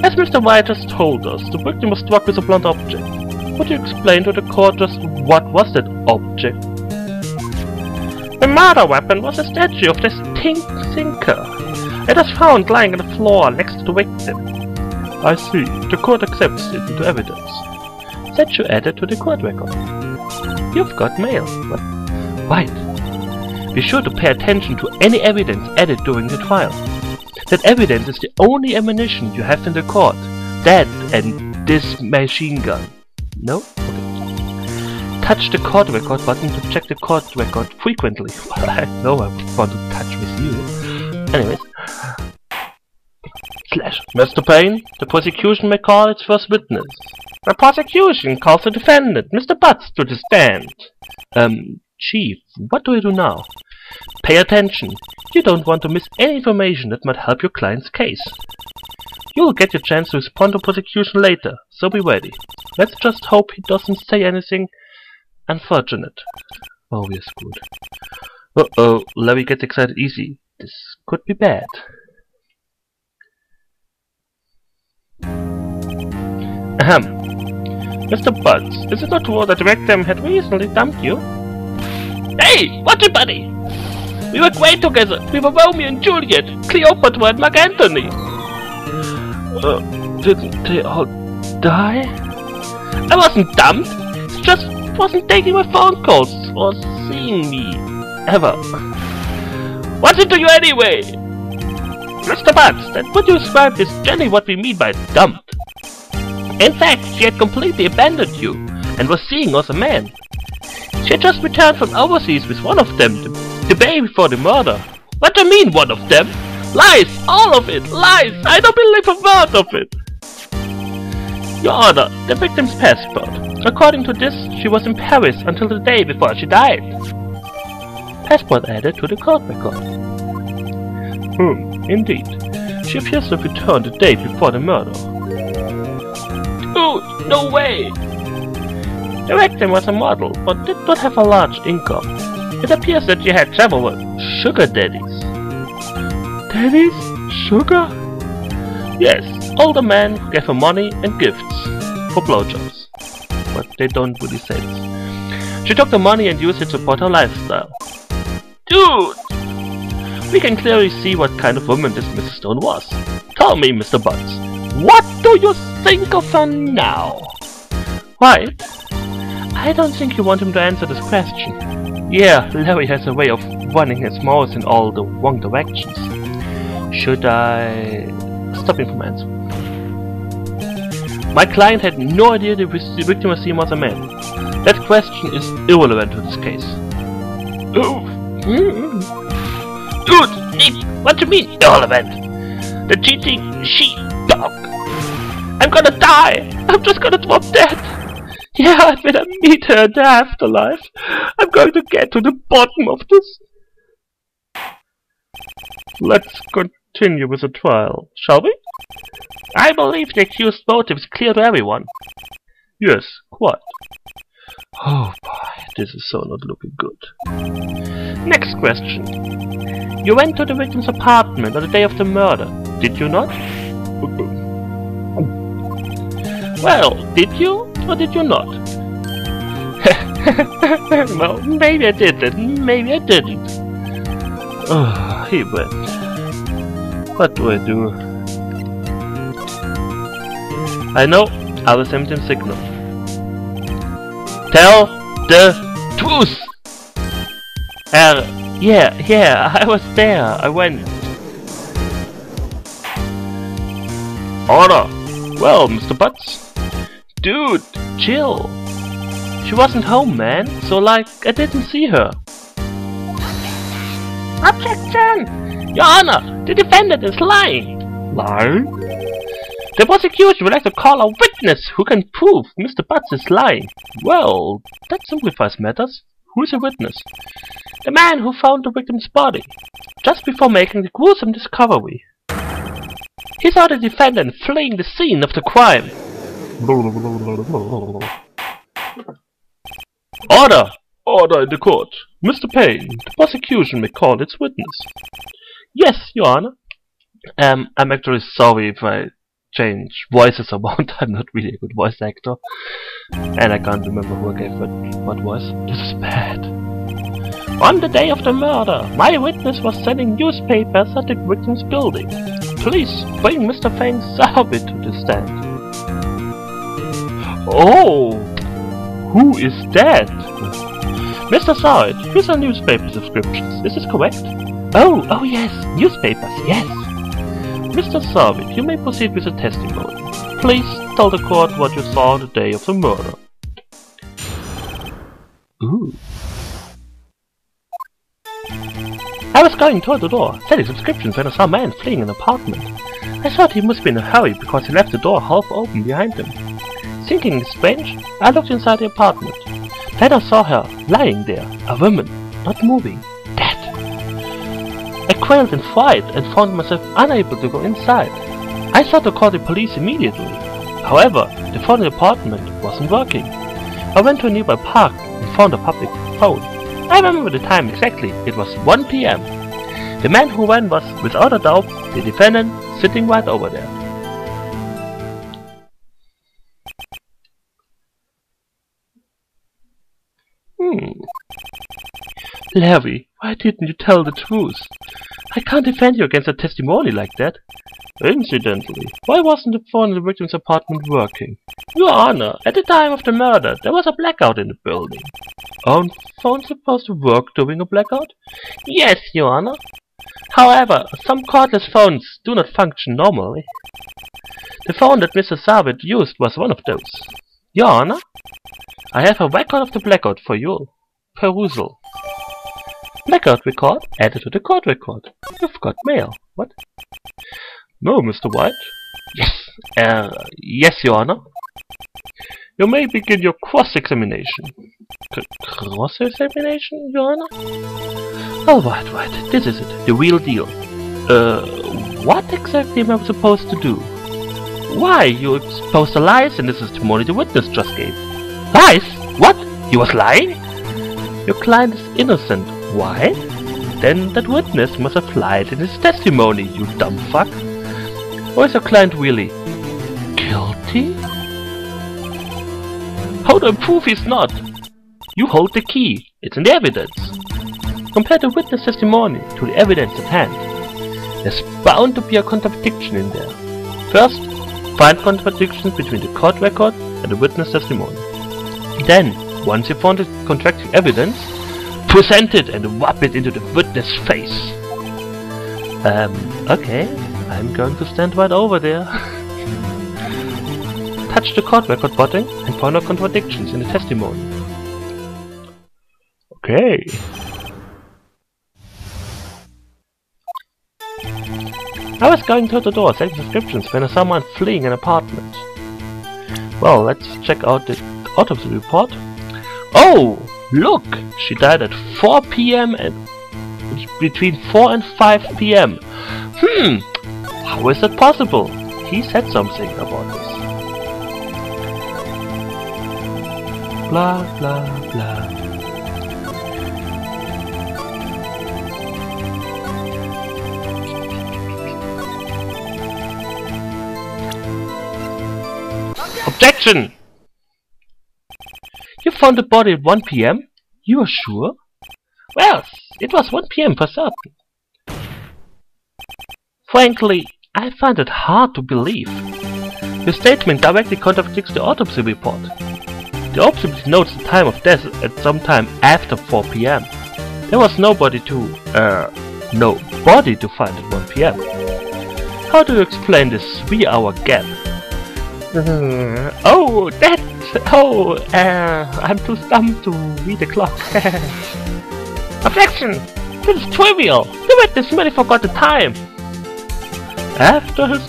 As Mr. Wright has told us, the victim was struck with a blunt object. Would you explain to the court just what was that object? The murder weapon was a statue of the thinker. It was found lying on the floor next to the victim. I see. The court accepts it into evidence. Statue added to the court record. You've got mail. What? Right. Be sure to pay attention to any evidence added during the trial. That evidence is the only ammunition you have in the court. That and this machine gun. No? Okay. Touch the court record button to check the court record frequently. Well, I know I want to touch with you. Anyways. Mr. Payne, the prosecution may call its first witness. The prosecution calls the defendant, Mr. Butts, to the stand. Chief, what do you do now? Pay attention. You don't want to miss any information that might help your client's case. You'll get your chance to respond to prosecution later, so be ready. Let's just hope he doesn't say anything unfortunate. Oh, we're screwed. Uh-oh, Larry gets excited easy. This could be bad. Ahem. Mr. Butts, is it not true that the victim had recently dumped you? Hey, watch it, buddy! We were great together. We were Romeo and Juliet, Cleopatra and Mark Antony. Didn't they all die? I wasn't dumped. It just wasn't taking my phone calls or seeing me. Ever. What's it to you anyway? Mr. Butts, that what you described is generally what we mean by dumped. In fact, she had completely abandoned you and was seeing us a man. She had just returned from overseas with one of them, the day before the murder. What do you mean, one of them? Lies! All of it! Lies! I don't believe a word of it! Your Honor, the victim's passport. According to this, she was in Paris until the day before she died. Passport added to the court record. Indeed. She appears to have returned the day before the murder. Dude, no way! The victim was a model, but did not have a large income. It appears that she had several sugar daddies. Daddies? Sugar? Yes, older men who gave her money and gifts for blowjobs. But they don't really say this. She took the money and used it to support her lifestyle. Dude! We can clearly see what kind of woman this Mrs. Stone was. Tell me, Mr. Butts, what do you think of her now? Right? I don't think you want him to answer this question. Yeah, Larry has a way of running his mouth in all the wrong directions. Should I stop him from answering? My client had no idea the victim was seen as a man. That question is irrelevant to this case. Dude, Nick, what do you mean irrelevant? The cheating sheepdog. I'm gonna die. I'm just gonna drop dead. Yeah, when I meet her in the afterlife, I'm going to get to the bottom of this. Let's continue with the trial, shall we? I believe the accused's motive is clear to everyone. Yes, quite. Oh boy, this is so not looking good. Next question. You went to the victim's apartment on the day of the murder, did you not? Well, did you? Or did you not? Well, maybe I didn't, maybe I didn't. Oh, he went. What do I do? I know, I will send him signal. Tell the truth! Yeah, I was there, I went. Order! Well, Mr. Butts. Dude, chill. She wasn't home, man, so like, I didn't see her. Objection! Your Honor, the defendant is lying. Lying? The prosecution would like to call a witness who can prove Mr. Butts is lying. Well, that simplifies matters. Who is a witness? The man who found the victim's body, just before making the gruesome discovery. He saw the defendant fleeing the scene of the crime. Order! Order in the court. Mr. Payne, the prosecution may call its witness. Yes, Your Honor. I'm actually sorry if I change voices around. I'm not really a good voice actor. And I can't remember who I gave what voice. This is bad. On the day of the murder, my witness was selling newspapers at the victim's building. Please bring Mr. Phoenix Wright to the stand. Oh! Who is that? Mr. Wright, here's a newspaper subscriptions. Is this correct? Oh yes, newspapers, yes. Mr. Wright, you may proceed with the testimony. Please tell the court what you saw on the day of the murder. Ooh. I was going toward the door, selling subscriptions when I saw a man fleeing an apartment. I thought he must be in a hurry because he left the door half open behind him. Thinking it's strange, I looked inside the apartment. Then I saw her, lying there, a woman, not moving, dead. I quailed in fright and found myself unable to go inside. I thought to call the police immediately. However, the phone in the apartment wasn't working. I went to a nearby park and found a public phone. I remember the time exactly, it was 1 PM. The man who ran was, without a doubt, the defendant sitting right over there. Larry, why didn't you tell the truth? I can't defend you against a testimony like that. Incidentally, why wasn't the phone in the victim's apartment working? Your Honor, at the time of the murder, there was a blackout in the building. Aren't phones supposed to work during a blackout? Yes, Your Honor. However, some cordless phones do not function normally. The phone that Mr. Wright used was one of those. Your Honor, I have a record of the blackout for your perusal. Blackout record added to the court record. You've got mail. What? No, Mr. White. Yes. Yes, Your Honor. You may begin your cross-examination. Cross-examination, Your Honor? Alright, right. This is it. The real deal. What exactly am I supposed to do? Why, you exposed the lies in the testimony the witness just gave. Lies? What? He was lying? Your client is innocent. Why? Then that witness must have lied in his testimony, you dumb fuck. Or is your client really guilty? How do I prove he's not? You hold the key. It's in the evidence. Compare the witness testimony to the evidence at hand. There's bound to be a contradiction in there. First, find contradictions between the court record and the witness testimony. Then, once you found the contradicting evidence, present it and rub it into the witness' face. Okay. I'm going to stand right over there. Touch the court record button and find out contradictions in the testimony. Okay. I was going to the door selling subscriptions when I saw someone fleeing an apartment. Well, let's check out the autopsy report. Oh! Look! She died at 4 PM and between 4 and 5 PM. How is that possible? He said something about this. Blah blah blah. Objection! You found the body at 1 PM? You are sure? Well, it was 1 PM for certain. Frankly, I find it hard to believe. Your statement directly contradicts the autopsy report. The autopsy notes the time of death at some time after 4 PM. There was no body to find at 1 PM. How do you explain this 3-hour gap? I'm too stumped to read the clock. Objection! This is trivial! The witness merely forgot the time. After his